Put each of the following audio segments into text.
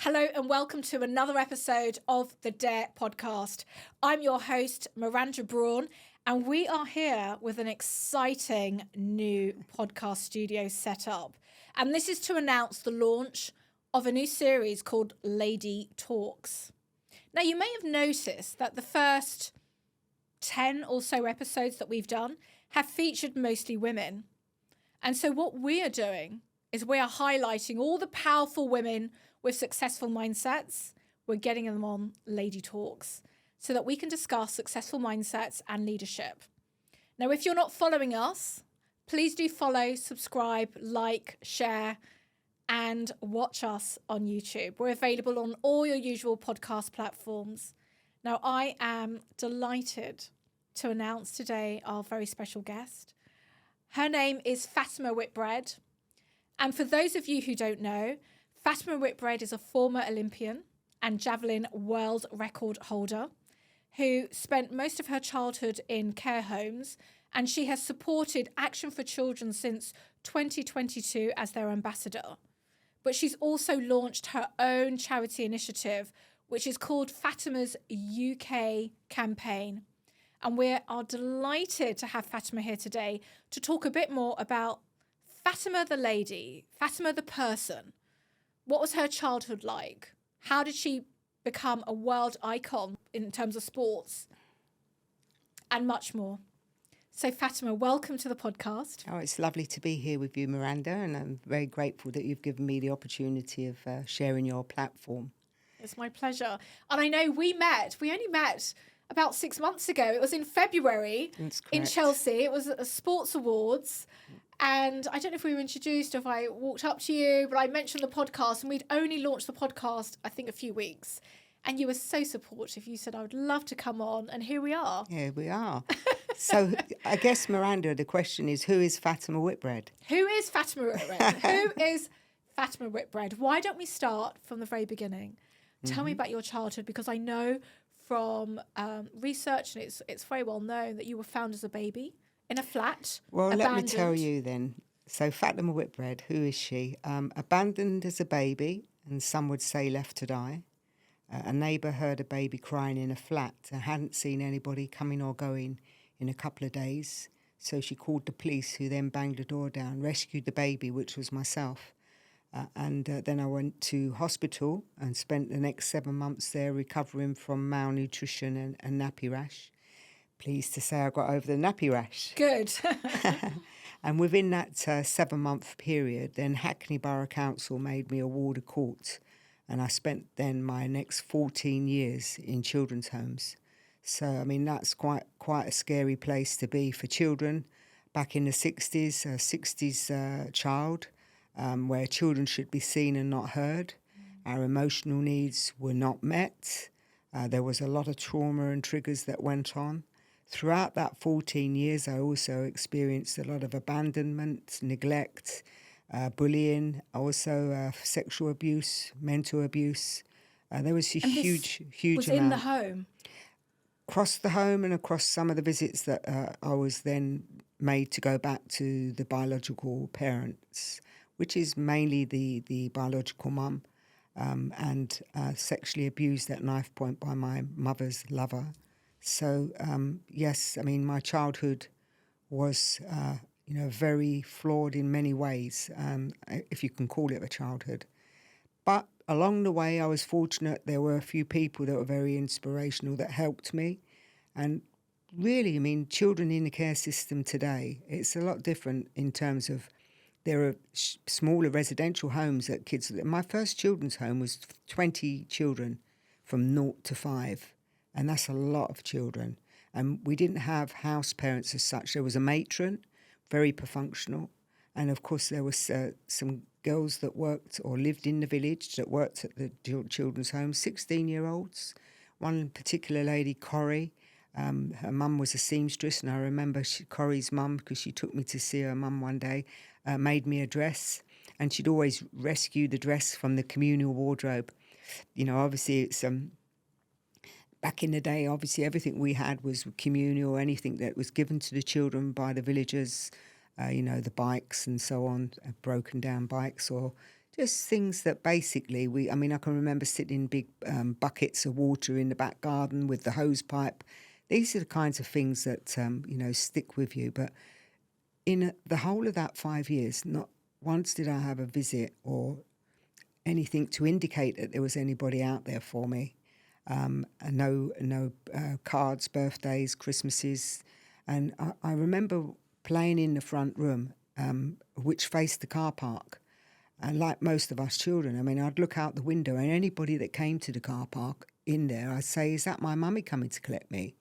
Hello and welcome to another episode of the D.A.R.E podcast. I'm your host, Miranda Brawn, and we are here with an exciting new podcast studio set up. And this is to announce the launch of a new series called Lady Talks. Now, you may have noticed that the first 10 or so episodes that we've done have featured mostly women. And so what we are doing is we are highlighting all the powerful women with successful mindsets. We're getting them on Lady Talks so that we can discuss successful mindsets and leadership. Now, if you're not following us, please do follow, subscribe, like, share, and watch us on YouTube. We're available on all your usual podcast platforms. Now, I am delighted to announce today our very special guest. Her name is Fatima Whitbread. And for those of you who don't know, Fatima Whitbread is a former Olympian and javelin world record holder who spent most of her childhood in care homes, and she has supported Action for Children since 2022 as their ambassador. But she's also launched her own charity initiative, which is called Fatima's UK campaign. And we are delighted to have Fatima here today to talk a bit more about Fatima the lady, Fatima the person. What was her childhood like? How did she become a world icon in terms of sports? And much more. So Fatima, welcome to the podcast. Oh, it's lovely to be here with you, Miranda, and I'm very grateful that you've given me the opportunity of sharing your platform. It's my pleasure. And I know we only met about 6 months ago. It was in February in Chelsea. It was at the Sports Awards. And I don't know if we were introduced or if I walked up to you, but I mentioned the podcast, and we'd only launched the podcast, I think, a few weeks. And you were so supportive. You said, I would love to come on. And here we are. Here we are. So I guess, Miranda, the question is, who is Fatima Whitbread? Who is Fatima Whitbread? Who is Fatima Whitbread? Why don't we start from the very beginning? Tell me about your childhood, because I know from research, and it's very well known, that you were found as a baby in a flat. Well, abandoned. Let me tell you then. So Fatima Whitbread, who is she? Abandoned as a baby, and some would say left to die. A neighbour heard a baby crying in a flat and hadn't seen anybody coming or going in a couple of days. So she called the police, who then banged the door down, rescued the baby, which was myself. And then I went to hospital and spent the next 7 months there recovering from malnutrition and nappy rash. Pleased to say I got over the nappy rash. Good. And within that 7-month period, then Hackney Borough Council made me a warder court. And I spent then my next 14 years in children's homes. So, I mean, that's quite a scary place to be for children. Back in the 60s, a 60s child, where children should be seen and not heard. Our emotional needs were not met. There was a lot of trauma and triggers that went on. Throughout that 14 years, I also experienced a lot of abandonment, neglect, bullying, also sexual abuse, mental abuse. There was a huge was amount. In the home? Across the home and across some of the visits that I was then made to go back to the biological parents, which is mainly the biological mum, and sexually abused at knife point by my mother's lover. So, yes, I mean, my childhood was, very flawed in many ways, if you can call it a childhood. But along the way, I was fortunate. There were a few people that were very inspirational that helped me. And really, I mean, children in the care system today, it's a lot different in terms of there are smaller residential homes that kids... My first children's home was 20 children from 0 to 5. And that's a lot of children. And we didn't have house parents as such. There was a matron, very perfunctional. And of course, there was some girls that worked or lived in the village that worked at the children's home, 16-year-olds. One particular lady, Corrie, her mum was a seamstress. And I remember Corrie's mum, because she took me to see her mum one day, made me a dress. And she'd always rescue the dress from the communal wardrobe. You know, obviously it's... Back in the day, obviously, everything we had was communal, anything that was given to the children by the villagers, the bikes and so on, broken down bikes, or Just things that basically I can remember sitting in big buckets of water in the back garden with the hose pipe. These are the kinds of things that, stick with you. But in the whole of that 5 years, not once did I have a visit or anything to indicate that there was anybody out there for me. And no cards, birthdays, Christmases. And I remember playing in the front room, which faced the car park. And like most of us children, I'd look out the window and anybody that came to the car park in there, I'd say, is that my mummy coming to collect me?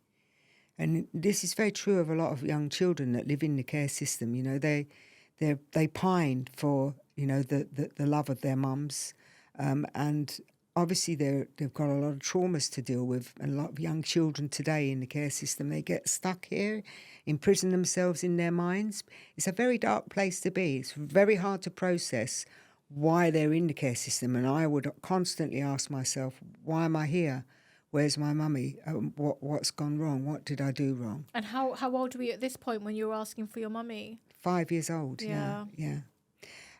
And this is very true of a lot of young children that live in the care system. They pine for, the love of their mums. And obviously they've got a lot of traumas to deal with. And a lot of young children today in the care system, they get stuck here, imprison themselves in their minds. It's a very dark place to be. It's very hard to process why they're in the care system. And I would constantly ask myself, why am I here? Where's my mummy? What's gone wrong? What did I do wrong? And how old were you at this point when you were asking for your mummy? 5 years old, yeah.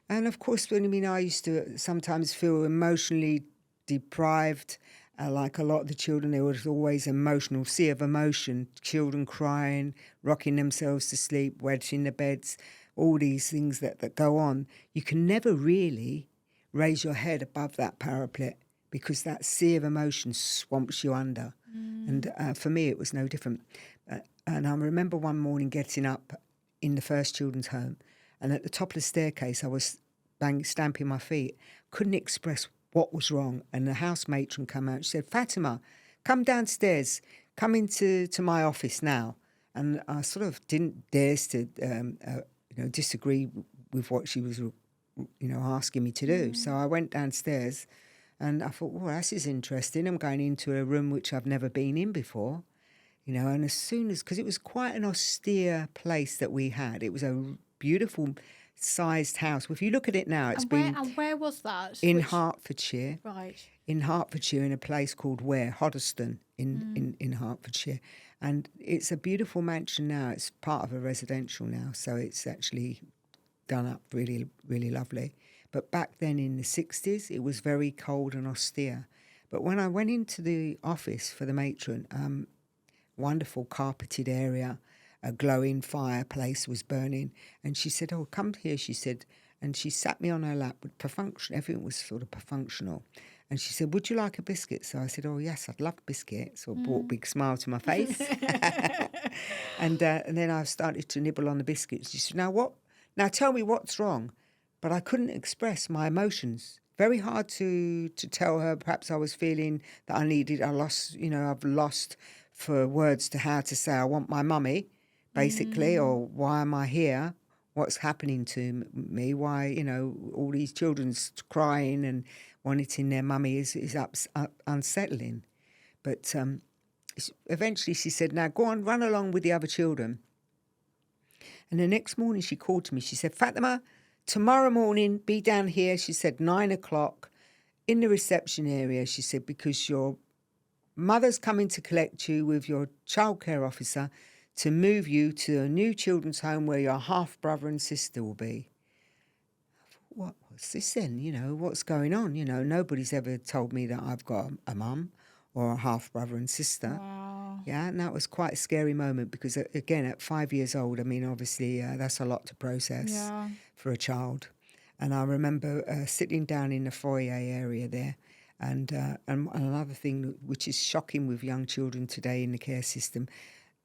And of course, I used to sometimes feel emotionally deprived. Like a lot of the children, there was always emotional, sea of emotion, children crying, rocking themselves to sleep, wetting the beds, all these things that go on. You can never really raise your head above that parapet because that sea of emotion swamps you under. And for me, it was no different. And I remember one morning getting up in the first children's home, and at the top of the staircase, I was stamping my feet, couldn't express what was wrong. And the house matron came out. She said, Fatima, come downstairs, come into my office now. And I sort of didn't dare to disagree with what she was asking me to do. So I went downstairs and I thought, well, this is interesting. I'm going into a room which I've never been in before, and as soon as, because it was quite an austere place that we had. It was a beautiful sized house. If you look at it now, And where was that? In Hertfordshire. Right. In Hertfordshire, in a place called Hoddesdon in Hertfordshire. And it's a beautiful mansion now. It's part of a residential now, so it's actually done up really, really lovely. But back then in the 60s, it was very cold and austere. But when I went into the office for the matron, wonderful carpeted area, a glowing fireplace was burning. And she said, oh, come here, she said. And she sat me on her lap with perfunctory, everything was sort of perfunctional. And she said, would you like a biscuit? So I said, oh, yes, I'd love a biscuit. So I brought a big smile to my face. And then I started to nibble on the biscuits. She said, now tell me what's wrong. But I couldn't express my emotions. Very hard to tell her. Perhaps I was feeling that I've lost for words to how to say I want my mummy, basically, or why am I here? What's happening to me? Why, all these children's crying and wanting their mummy is unsettling. But eventually she said, now go on, run along with the other children. And the next morning she called to me. She said, Fatima, tomorrow morning, be down here, she said, 9:00 in the reception area, she said, because your mother's coming to collect you with your childcare officer to move you to a new children's home where your half-brother and sister will be. I thought, what's this then? What's going on? Nobody's ever told me that I've got a mum or a half-brother and sister. Wow. Yeah, and that was quite a scary moment because, again, at 5 years old, obviously that's a lot to process for a child. And I remember sitting down in the foyer area there. And another thing which is shocking with young children today in the care system,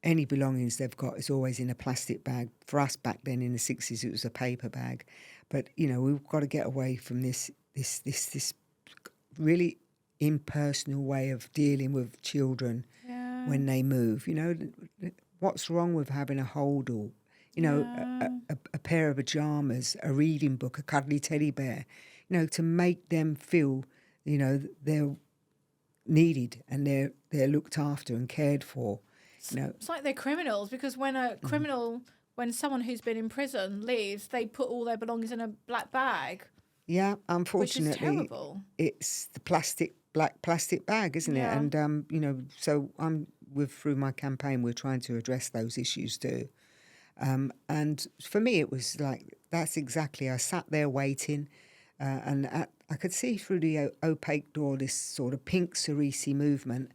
any belongings they've got is always in a plastic bag. For us back then in the 60s, it was a paper bag. But, we've got to get away from this really impersonal way of dealing with children when they move. What's wrong with having a holdall? A pair of pajamas, a reading book, a cuddly teddy bear, to make them feel, they're needed and they're looked after and cared for. It's like they're criminals, because when a criminal, when someone who's been in prison leaves, they put all their belongings in a black bag. Yeah, unfortunately, which is terrible. It's the black plastic bag, isn't it? And so through my campaign, we're trying to address those issues too. And for me, it was like, that's exactly, I sat there waiting. I could see through the opaque door this sort of pink cerise movement.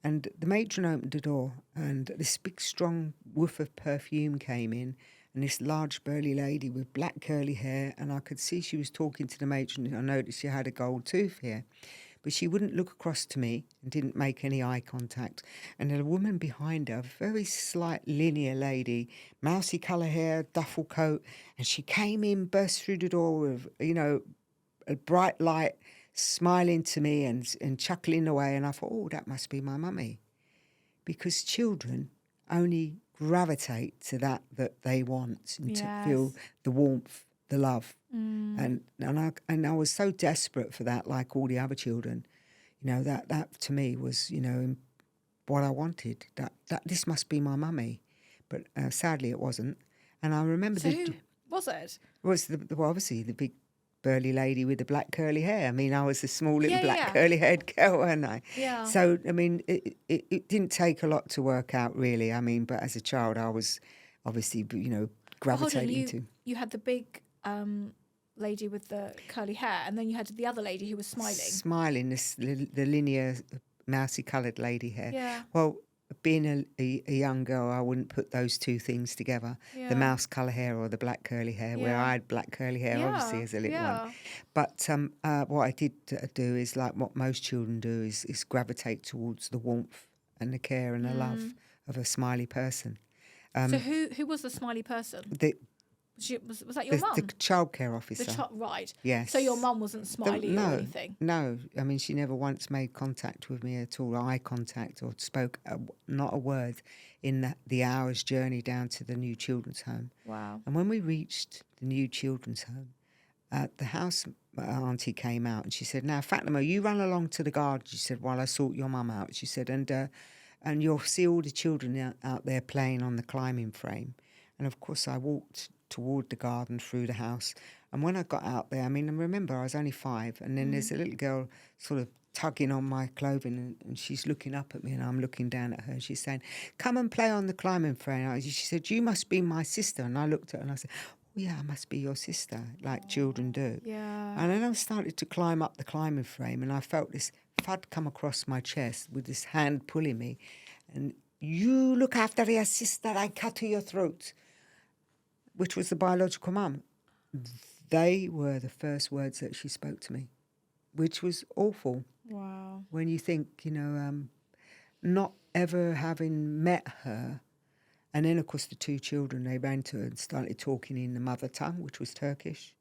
And the matron opened the door, and this big, strong whiff of perfume came in, and this large, burly lady with black curly hair, and I could see she was talking to the matron. I noticed she had a gold tooth here, but she wouldn't look across to me and didn't make any eye contact. And a woman behind her, a very slight, linear lady, mousy colour hair, duffel coat, and she came in, burst through the door with, a bright light, smiling to me and chuckling away. And I thought, oh, that must be my mummy. Because children only gravitate to that they want and to feel the warmth, the love. And I was so desperate for that, like all the other children. That to me was, what I wanted. That this must be my mummy. But sadly it wasn't. And I remember... So who was it? It was obviously the big burly lady with the black curly hair. I mean, I was a small little black curly haired girl, weren't I? Yeah. So, I mean, it didn't take a lot to work out, really. I mean, but as a child, I was obviously, gravitating to... You had the big lady with the curly hair, and then you had the other lady who was smiling. Smiling, the linear, mousy-coloured lady hair. Yeah. Well, being a young girl, I wouldn't put those two things together, the mouse colour hair or the black curly hair, where I had black curly hair, obviously, as a little one. But what I did do is, like what most children do, is gravitate towards the warmth and the care and the love of a smiley person. So who was the smiley person? Was that your mum? The childcare officer. Right. Yes. So your mum wasn't smiley or anything? No. I mean, she never once made contact with me at all, eye contact, or spoke not a word in the hour's journey down to the new children's home. Wow. And when we reached the new children's home, the house auntie came out and she said, "Now, Fatima, you run along to the garden," she said, "while I sort your mum out." She said, and you'll see all the children out there playing on the climbing frame. And, of course, I walked toward the garden through the house. And when I got out there, I mean, and remember, I was only 5. And then there's a little girl sort of tugging on my clothing, and she's looking up at me, and I'm looking down at her. And she's saying, "Come and play on the climbing frame." She said, "You must be my sister." And I looked at her and I said, "Oh, yeah, I must be your sister," like children do. Yeah. And then I started to climb up the climbing frame, and I felt this thud come across my chest with this hand pulling me. And, "You look after your sister, I cut to your throat," which was the biological mum. They were the first words that she spoke to me, which was awful. Wow. When you think, not ever having met her. And then, of course, the 2 children, they ran to her and started talking in the mother tongue, which was Turkish.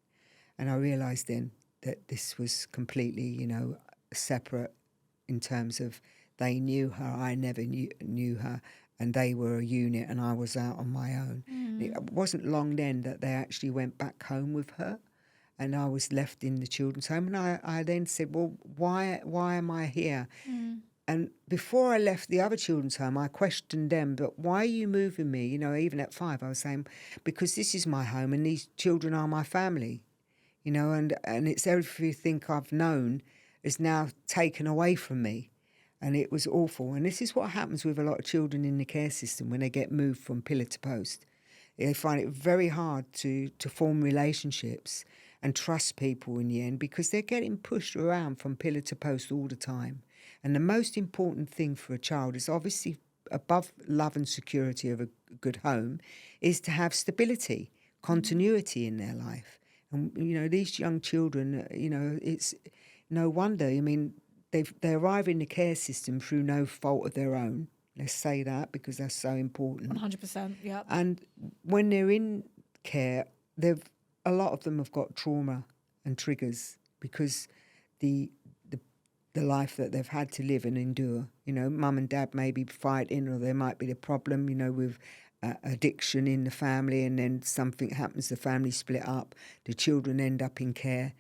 And I realised then that this was completely, separate in terms of they knew her, I never knew her. And they were a unit and I was out on my own. It wasn't long then that they actually went back home with her, and I was left in the children's home. And I then said, "Well, why am I here?" And before I left the other children's home, I questioned them, "But why are you moving me?" Even at 5, I was saying, "Because this is my home and these children are my family." And it's everything I've known is now taken away from me. And it was awful. And this is what happens with a lot of children in the care system when they get moved from pillar to post. They find it very hard to form relationships and trust people in the end, because they're getting pushed around from pillar to post all the time. And the most important thing for a child is, obviously above love and security of a good home, is to have stability, continuity in their life. And, these young children, it's no wonder. I mean, they arrive in the care system through no fault of their own. Let's say that, because that's so important. 100%, yeah. And when they're in care, a lot of them have got trauma and triggers because the life that they've had to live and endure. Mum and dad may be fighting, or there might be the problem, with addiction in the family, and then something happens, the family split up, the children end up in care.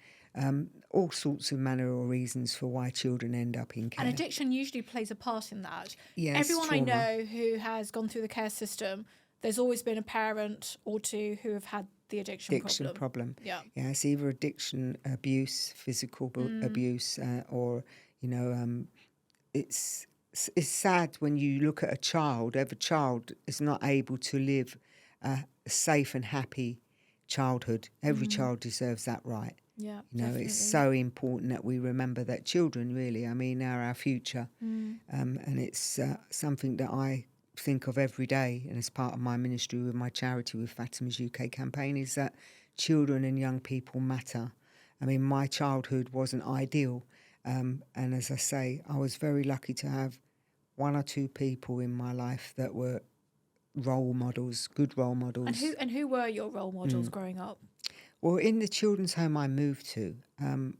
All sorts of manner or reasons for why children end up in care. And addiction usually plays a part in that. Yes, everyone trauma. I know who has gone through the care system, there's always been a parent or 2 who have had the addiction problem. Yeah, it's either addiction, abuse, physical abuse, or it's sad when you look at a child. Every child is not able to live a safe and happy childhood. Every child deserves that right. Yeah, You know, definitely. it's so important that we remember that children, really, I mean, are our future. And it's something that I think of every day, and as part of my ministry with my charity with Fatima's UK campaign, is that children and young people matter. I mean, my childhood wasn't ideal. And as I say, I was very lucky to have one or two people in my life that were role models, good role models. And who were your role models growing up? Well, in the children's home I moved to,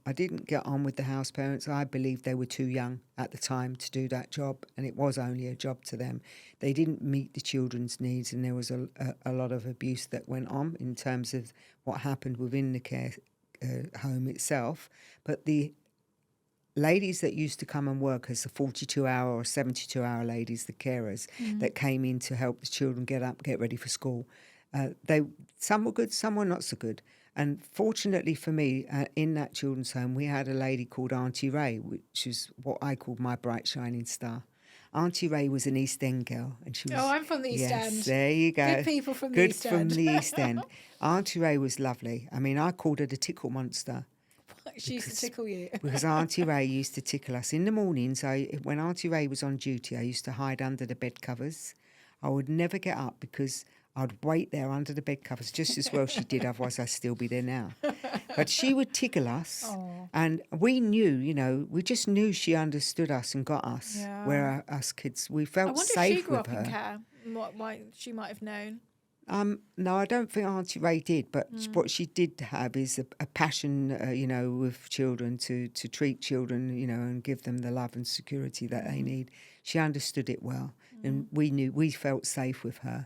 I didn't get on with the house parents. I believed they were too young at the time to do that job, and it was only a job to them. They didn't meet the children's needs, and there was a lot of abuse that went on in terms of what happened within the care home itself. But the ladies that used to come and work as the 42-hour or 72-hour ladies, the carers that came in to help the children get up, get ready for school, some were good, some were not so good. And fortunately for me, in that children's home, we had a lady called Auntie Ray, which is what I called my bright shining star. Auntie Ray was an East End girl, and she was. Oh, I'm from the East End. Yes, there you go. Good people from the Good East from End. the East End. Auntie Ray was lovely. I mean, I called her the tickle monster. She used to tickle you. Because Auntie Ray used to tickle us. In the mornings, when Auntie Ray was on duty, I used to hide under the bed covers. I would never get up because I'd wait there under the bed covers just as well she did, otherwise I'd still be there now. But she would tickle us, and we knew, we just knew she understood us and got us, where us kids, we felt I wonder safe if she grew with up her. in care. What she might have known. No, I don't think Auntie Ray did, but what she did have is a passion, with children to treat children, and give them the love and security that they need. She understood it well, and we felt safe with her.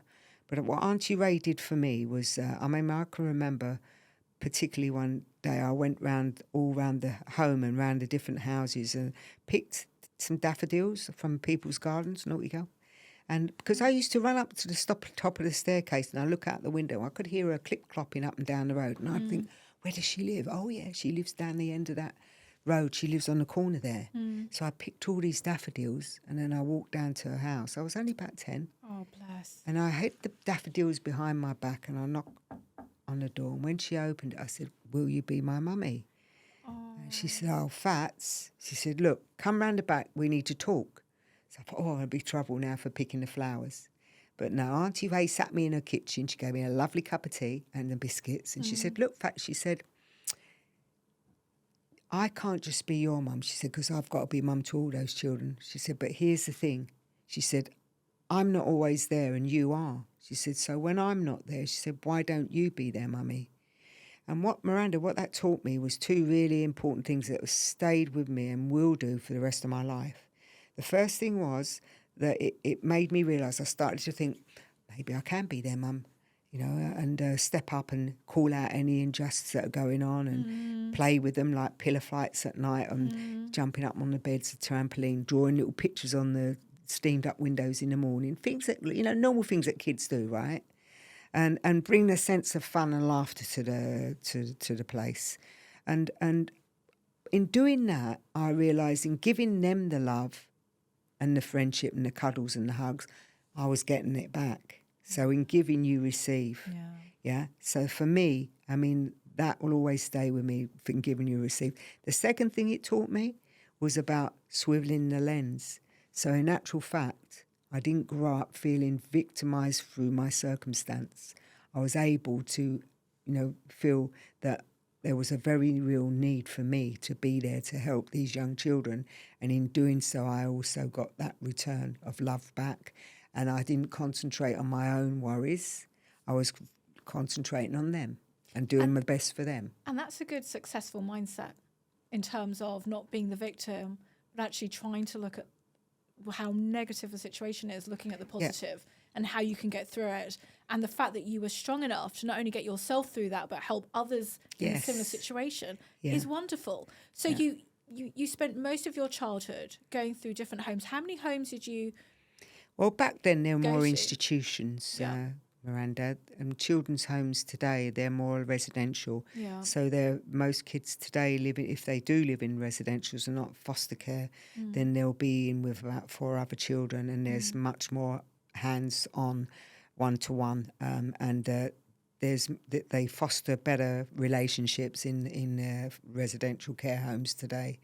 But what Auntie Ray did for me was, I can remember particularly one day I went all round the home and round the different houses and picked some daffodils from people's gardens, naughty girl. And because I used to run up to the top of the staircase and I look out the window, I could hear her clip-clopping up and down the road. And I'd think, where does she live? Oh, yeah, she lives down the end of that road. She lives on the corner there. So I picked all these daffodils and then I walked down to her house. I was only about 10. Oh, bless. And I hid the daffodils behind my back and I knocked on the door. And when she opened it, I said, will you be my mummy? And she said, oh, Fats. She said, look, come round the back. We need to talk. So I thought, oh, I'll be trouble now for picking the flowers. But no, Auntie Ray sat me in her kitchen. She gave me a lovely cup of tea and the biscuits. And she said, look, Fats, she said, I can't just be your mum. She said, because I've got to be mum to all those children. She said, but here's the thing. She said, I'm not always there and you are. She said, so when I'm not there, she said, why don't you be there, mummy? And what that taught me was two really important things that have stayed with me and will do for the rest of my life. The first thing was that it made me realise, I started to think, maybe I can be their mum, and step up and call out any injustices that are going on and play with them, like pillow fights at night and jumping up on the beds, the trampoline, drawing little pictures on the steamed up windows in the morning, things that, normal things that kids do, right? And bring a sense of fun and laughter to the place. And in doing that, I realised in giving them the love and the friendship and the cuddles and the hugs, I was getting it back. So in giving, you receive. Yeah. So for me, I mean, that will always stay with me, in giving, you receive. The second thing it taught me was about swiveling the lens. So in actual fact, I didn't grow up feeling victimised through my circumstance. I was able to, feel that there was a very real need for me to be there to help these young children. And in doing so, I also got that return of love back. And I didn't concentrate on my own worries. I was concentrating on them and doing my best for them. And that's a good, successful mindset in terms of not being the victim, but actually trying to look at how negative the situation is, looking at the positive and how you can get through it. And the fact that you were strong enough to not only get yourself through that, but help others in a similar situation is wonderful. So you spent most of your childhood going through different homes. How many homes did you Well, back then there were go more to? institutions, Miranda. And children's homes today, they're more residential. Yeah. So most kids today if they do live in residentials and not foster care, then they'll be in with about 4 other children, and there's much more hands-on, one-to-one, and they foster better relationships in residential care homes today.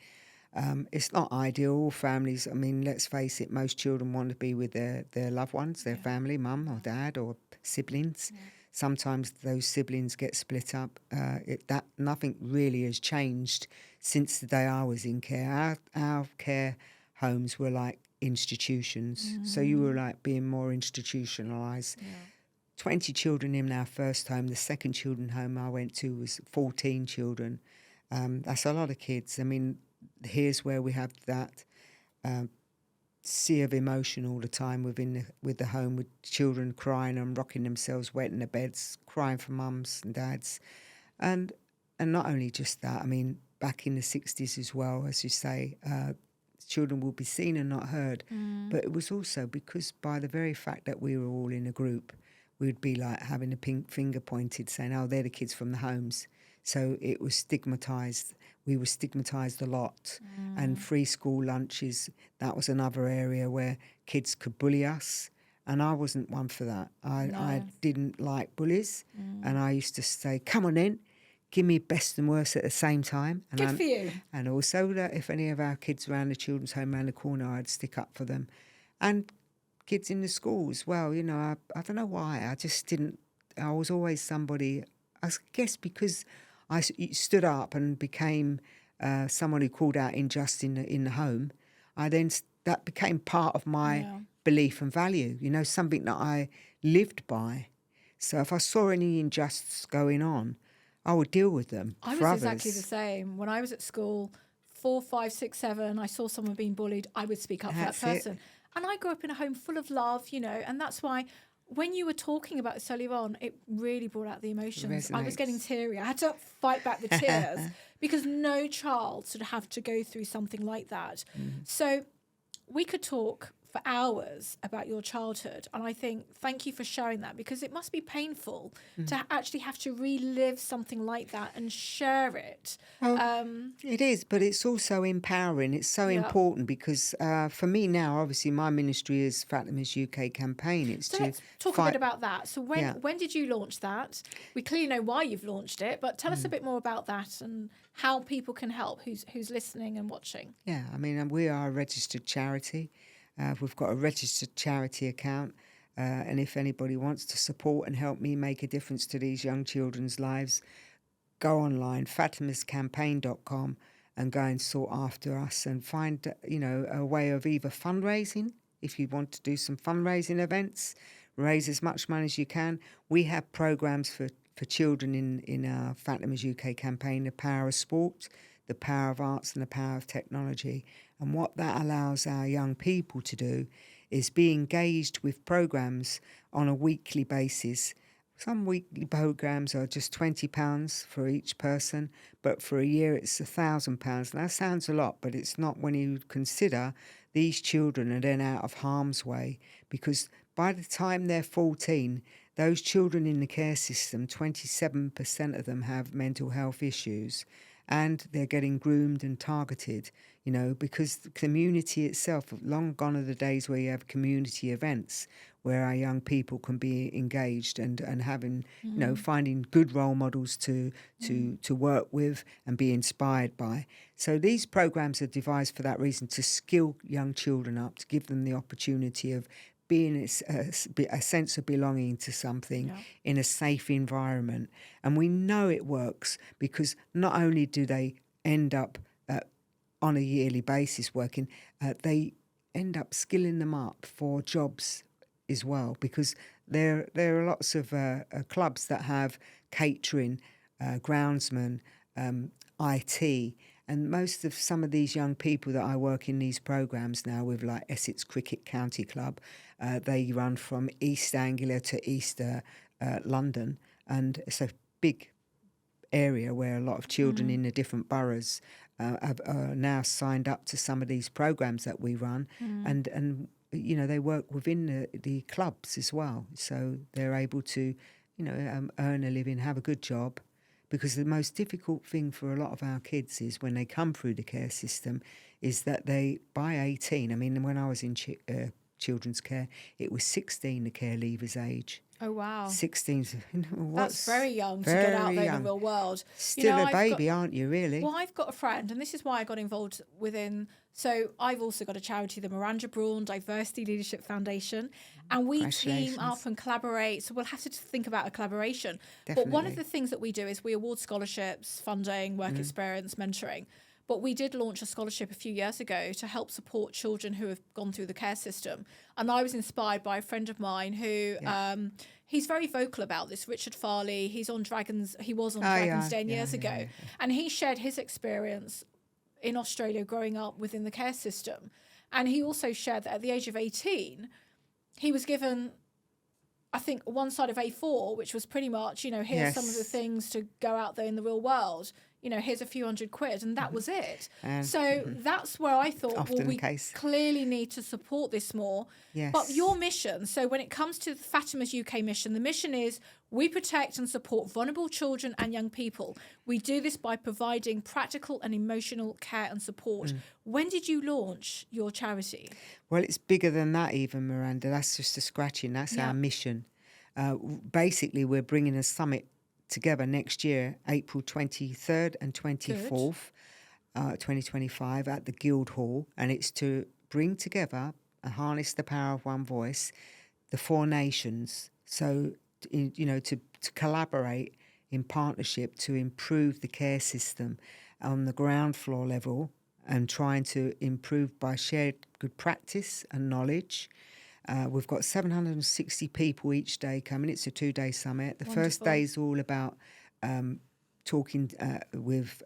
It's not ideal. All families, I mean, let's face it, most children want to be with their loved ones, their family, mum or dad or siblings. Yeah. Sometimes those siblings get split up. Nothing really has changed since the day I was in care. Our care homes were like institutions. So you were like being more institutionalised. Yeah. 20 children in our first home. The second children home I went to was 14 children. That's a lot of kids. I mean, here's where we have that sea of emotion all the time with the home, with children crying and rocking themselves, wet in the beds, crying for mums and dads. And not only just that, I mean, back in the 60s as well, as you say, children will be seen and not heard. But it was also because by the very fact that we were all in a group, we'd be like having a pink finger pointed saying, oh, they're the kids from the homes. So it was stigmatised. We were stigmatised a lot. And free school lunches, that was another area where kids could bully us. And I wasn't one for that. I didn't like bullies. And I used to say, come on in, give me best and worst at the same time. And Good for you. And also that if any of our kids around the children's home around the corner, I'd stick up for them. And kids in the schools, well, you know, I don't know why. I was always somebody, I guess because I stood up and became someone who called out injustice in the home. That became part of my belief and value, you know, something that I lived by. So if I saw any injustice going on, I would deal with them. I was exactly the same. When I was at school, 4, 5, 6, 7, I saw someone being bullied, I would speak up for that person. And I grew up in a home full of love, you know, and that's why when you were talking about Celeb, it really brought out the emotions. I was getting teary. I had to fight back the tears because no child should have to go through something like that. So we could talk for hours about your childhood. And I think, thank you for sharing that, because it must be painful to actually have to relive something like that and share it. It is, but it's also empowering. It's so important because for me now, obviously, my ministry is Fatima's UK campaign. Let's talk a bit about that. So when did you launch that? We clearly know why you've launched it, but tell us a bit more about that and how people can help who's listening and watching. Yeah, I mean, we are a registered charity. We've got a registered charity account, and if anybody wants to support and help me make a difference to these young children's lives, go online, fatimascampaign.com, and go and sort after us and find, you know, a way of either fundraising, if you want to do some fundraising events, raise as much money as you can. We have programs for children in our Fatima's UK campaign, the power of sport, the power of arts and the power of technology. And what that allows our young people to do is be engaged with programs on a weekly basis. Some weekly programs are just £20 for each person, but for a year it's £1,000. And that sounds a lot, but it's not when you consider these children are then out of harm's way, because by the time they're 14, those children in the care system, 27% of them have mental health issues. And they're getting groomed and targeted, you know, because the community itself, long gone are the days where you have community events where our young people can be engaged and having, you know, finding good role models to work with and be inspired by. So these programs are devised for that reason, to skill young children up, to give them the opportunity of being a sense of belonging to something in a safe environment. And we know it works because not only do they end up on a yearly basis working, they end up skilling them up for jobs as well, because there are lots of clubs that have catering, groundsmen, IT, and most of some of these young people that I work in these programs now with, like Essex Cricket County Club, they run from East Anglia to East London, and it's a big area where a lot of children in the different boroughs are now signed up to some of these programs that we run, and you know, they work within the clubs as well, so they're able to, you know, earn a living, have a good job. Because the most difficult thing for a lot of our kids is when they come through the care system is that they, by 18, I mean, when I was in children's care, it was 16, the care leavers age. Oh, wow. 16. That's very young to get out there in the real world. Still a baby, aren't you, really? Well, I've got a friend, and this is why I got involved within. So I've also got a charity, the Miranda Brawn Diversity Leadership Foundation, and we team up and collaborate. So we'll have to think about a collaboration. Definitely. But one of the things that we do is we award scholarships, funding, work experience, mentoring. But we did launch a scholarship a few years ago to help support children who have gone through the care system. And I was inspired by a friend of mine who, he's very vocal about this, Richard Farley. He was on Dragon's Den years ago. Yeah. And he shared his experience in Australia growing up within the care system. And he also shared that at the age of 18, he was given, I think, one side of A4, which was pretty much, here's some of the things to go out there in the real world. Here's a few £100, and that was it. So that's where I thought, we clearly need to support this more. Yes. But your mission, so when it comes to Fatima's UK mission, the mission is we protect and support vulnerable children and young people. We do this by providing practical and emotional care and support. When did you launch your charity? Well, it's bigger than that even, Miranda. That's just a scratching. That's our mission. Basically, we're bringing a summit together next year, April 23rd and 24th, 2025 at the Guildhall, and it's to bring together and harness the power of one voice, the 4 nations, so to collaborate in partnership to improve the care system on the ground floor level and trying to improve by shared good practice and knowledge. We've got 760 people each day coming. It's a 2-day summit. The first day is all about talking with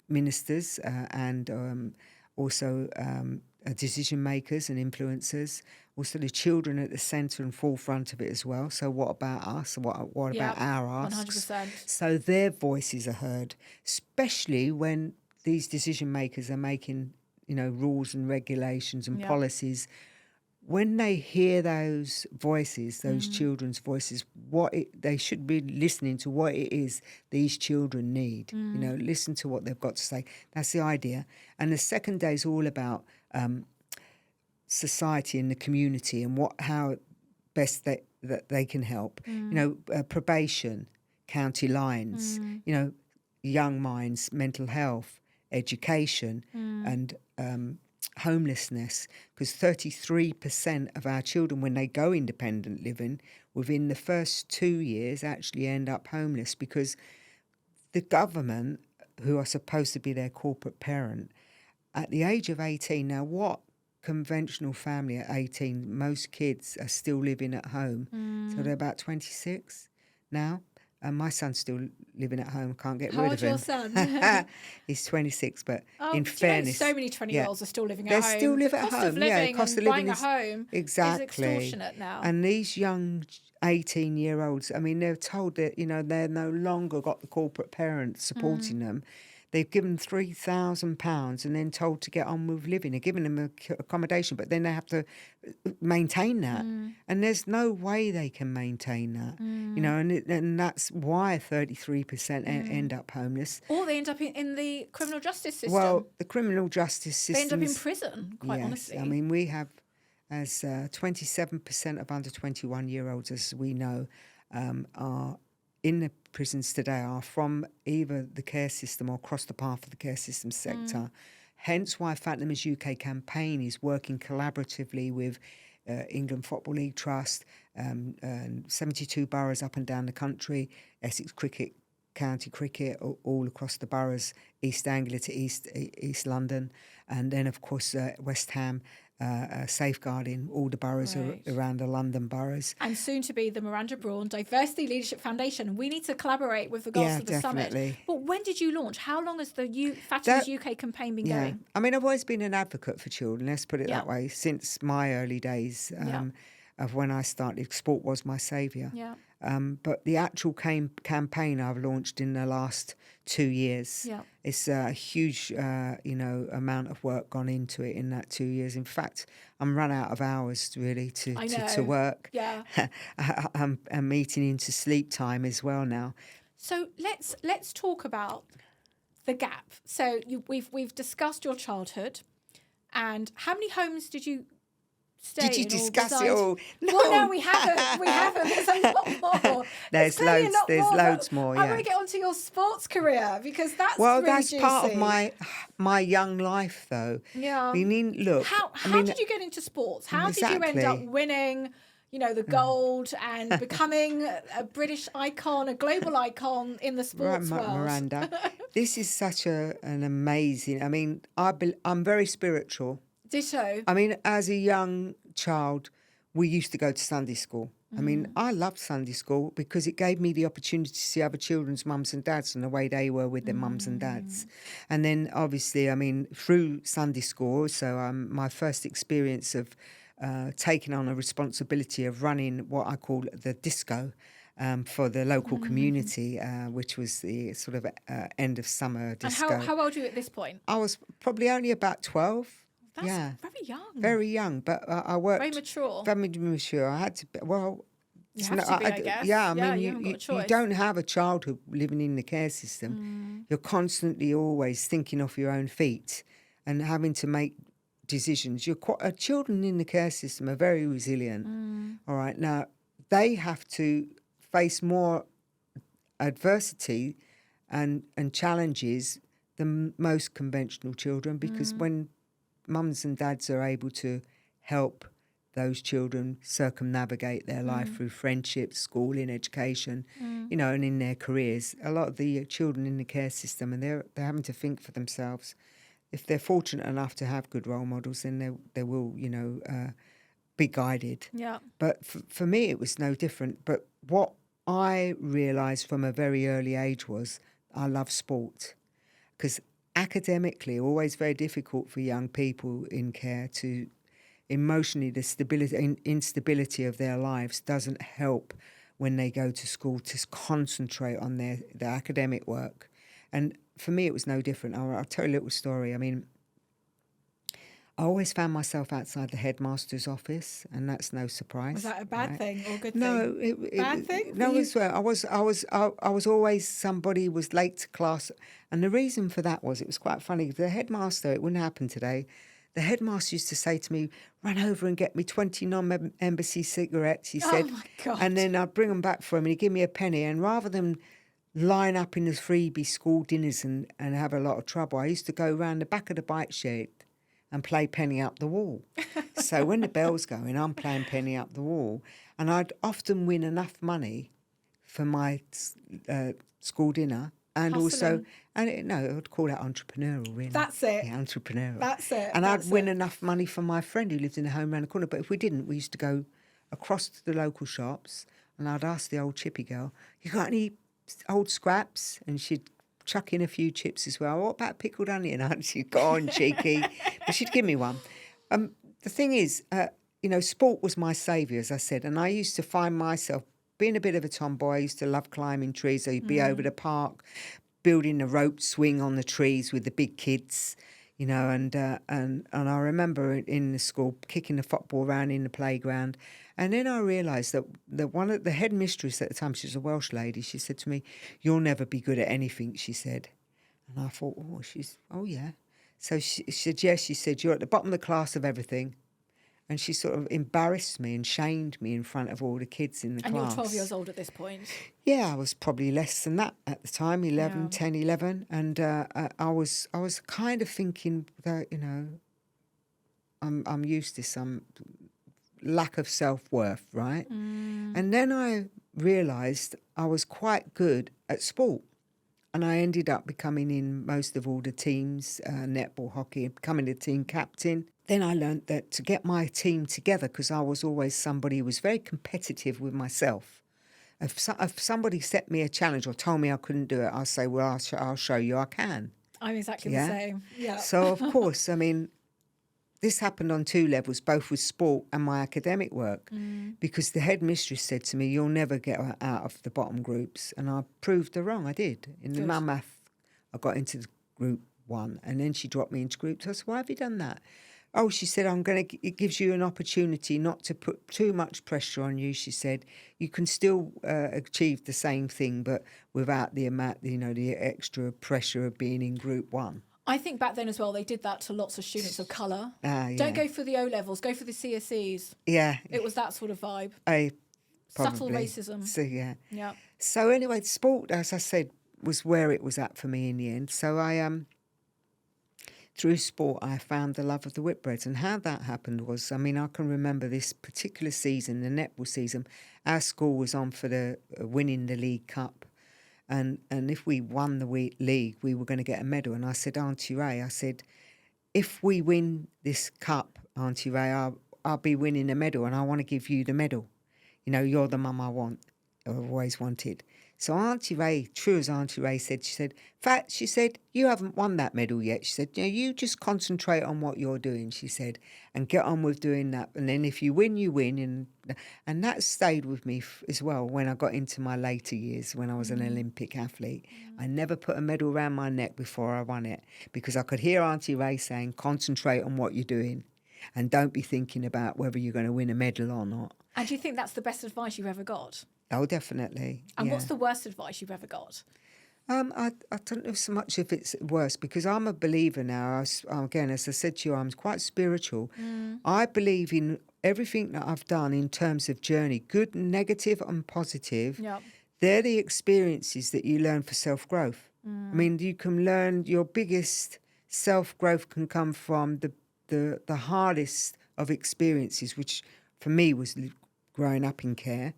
ministers and also decision makers and influencers. Also the children at the centre and forefront of it as well. So what about us? What about our asks? 100%. So their voices are heard, especially when these decision makers are making, rules and regulations and policies. When they hear those voices, those children's voices, they should be listening to what it is these children need. Listen to what they've got to say. That's the idea. And the second day is all about society and the community and how best that they can help. Probation, county lines, young minds, mental health, education, and homelessness, because 33% of our children, when they go independent living, within the first 2 years actually end up homeless, because the government, who are supposed to be their corporate parent, at the age of 18, now what conventional family at 18, most kids are still living at home, so they're about 26 now. And my son's still living at home. Can't get rid of him. How old's your son? He's 26, but in fairness... so many 20-year-olds are still living at home. They still live at home. The cost of living and buying a home exactly. is extortionate now. And these young 18-year-olds, they're told that, they're no longer got the corporate parents supporting them. They've given £3,000 and then told to get on with living. They're giving them accommodation, but then they have to maintain that. And there's no way they can maintain that. And that's why 33% end up homeless. Or they end up in the criminal justice system. Well, the criminal justice system... They end up in prison, quite honestly. We have, as 27% of under 21-year-olds, as we know, are in the prisons today are from either the care system or across the path of the care system sector. Hence why Fatima's UK campaign is working collaboratively with England Football League Trust, 72 boroughs up and down the country, Essex Cricket, County Cricket, all across the boroughs, East Anglia to East London, and then, of course, West Ham, safeguarding all the boroughs around the London boroughs. And soon to be the Miranda Brawn Diversity Leadership Foundation. We need to collaborate with regards to the summit. But when did you launch? How long has the Fatima's UK campaign been going? I've always been an advocate for children, let's put it that way, since my early days of when I started. Sport was my saviour. But the actual campaign I've launched in the last 2 years, it's a huge, amount of work gone into it in that 2 years. In fact, I'm run out of hours really to work. I'm eating into sleep time as well now. So let's talk about the gap. So we've discussed your childhood, and how many homes did you state. Did you and all discuss it besides. all? No. Well, no, we haven't. We haven't. There's a lot more. There's clearly loads. a lot There's more, loads but more. I Yeah. want to get onto your sports career because that's Well, really that's part of juicy. my young life, though. Yeah. I mean, look. How did you get into sports? How did you end up exactly. winning, the gold and becoming a British icon, a global icon in the sports world? Miranda, this is such an amazing. I mean, I'm very spiritual. Ditto. I mean, as a young child, we used to go to Sunday school. I mean, I loved Sunday school because it gave me the opportunity to see other children's mums and dads and the way they were with their mums and dads. And then, obviously, I mean, through Sunday school, so my first experience of taking on a responsibility of running what I call the disco for the local community, which was the sort of end of summer disco. And how old were you at this point? I was probably only about 12. That's yeah. very young. Very young, but I worked... Very mature. Very mature. I had to... Well... You have to be, I guess. Yeah, I mean, you haven't got a choice. you don't have a childhood living in the care system. You're constantly always thinking off your own feet and having to make decisions. Children in the care system are very resilient. All right. Now, they have to face more adversity and challenges than most conventional children because when mums and dads are able to help those children circumnavigate their life through friendships, schooling, education, and in their careers. A lot of the children in the care system, and they're having to think for themselves. If they're fortunate enough to have good role models, then they will, be guided. Yeah. But for me, it was no different. But what I realised from a very early age was I love sport because academically, always very difficult for young people in care to emotionally, the stability and instability of their lives doesn't help when they go to school to concentrate on their academic work. And for me, it was no different. I'll tell you a little story. I mean, I always found myself outside the headmaster's office, and that's no surprise. Was that a bad thing or a good thing? No, bad thing. No, as well. I was always somebody who was late to class, and the reason for that was it was quite funny. The headmaster, it wouldn't happen today. The headmaster used to say to me, "Run over and get me 20 non-embassy cigarettes," he said. Oh, my God. And then I'd bring them back for him and he'd give me a penny. And rather than line up in the freebie school dinners and have a lot of trouble, I used to go round the back of the bike shed and play penny up the wall. So when the bell's going, I'm playing penny up the wall. And I'd often win enough money for my school dinner. And Hustling. I'd call that entrepreneurial, really. That's it. Yeah, entrepreneurial. That's it. And That's I'd win it. enough money for my friend who lived in the home around the corner. But if we didn't, we used to go across to the local shops and I'd ask the old chippy girl, "You got any old scraps?" And she'd chuck in a few chips as well. "What about pickled onion?" And she'd go on, cheeky. But she'd give me one. The thing is, sport was my saviour, as I said. And I used to find myself being a bit of a tomboy. I used to love climbing trees. I'd be over the park, building a rope swing on the trees with the big kids, and I remember in the school kicking the football around in the playground. And then I realised that one of the headmistress at the time, she was a Welsh lady, she said to me, "You'll never be good at anything," she said. And I thought, oh yeah. So she said, yes, she said, "You're at the bottom of the class of everything." And she sort of embarrassed me and shamed me in front of all the kids in the class. And you're 12 years old at this point. Yeah, I was probably less than that at the time, 10, 11. And I was kind of thinking that, I'm used to some lack of self-worth, right? And then I realised I was quite good at sport. And I ended up becoming in most of all the teams, netball, hockey, becoming the team captain. Then I learnt that to get my team together, because I was always somebody who was very competitive with myself. If somebody set me a challenge or told me I couldn't do it, I'll say, "Well, I'll show you I can." I'm exactly the same. Yeah. So, of course, I mean, this happened on two levels, both with sport and my academic work, because the headmistress said to me, "You'll never get out of the bottom groups." And I proved her wrong. I did. In the math, I got into the group 1, and then she dropped me into group 2. I said, "Why have you done that?" "Oh," she said, it gives you an opportunity not to put too much pressure on you. She said, "You can still achieve the same thing, but without the amount, the extra pressure of being in group 1. I think back then as well, they did that to lots of students of colour. Yeah. Don't go for the O-levels, go for the CSEs. Yeah. It was that sort of vibe. Probably. Subtle racism. So, yeah. Yeah. So anyway, sport, as I said, was where it was at for me in the end. So through sport, I found the love of the Whitbreads. And how that happened was, I mean, I can remember this particular season, the netball season, our school was on for the winning the League Cup. And if we won the league, we were going to get a medal. And I said, Auntie Ray, I said, if we win this cup, Auntie Ray, I'll be winning a medal and I want to give you the medal. You know, you're the mum I've always wanted. So Auntie Ray, true as Auntie Ray said, she said, Fat, she said, you haven't won that medal yet. She said, you just concentrate on what you're doing, she said, and get on with doing that. And then if you win, you win. And that stayed with me as well when I got into my later years, when I was an Olympic athlete. I never put a medal around my neck before I won it because I could hear Auntie Ray saying, concentrate on what you're doing and don't be thinking about whether you're going to win a medal or not. And do you think that's the best advice you've ever got? Oh, definitely. And what's the worst advice you've ever got? I don't know so much if it's worse because I'm a believer now. Again, as I said to you, I'm quite spiritual. I believe in everything that I've done in terms of journey, good, negative and positive. Yeah. They're the experiences that you learn for self-growth. I mean, you can learn your biggest self-growth can come from the hardest of experiences, which for me was growing up in care.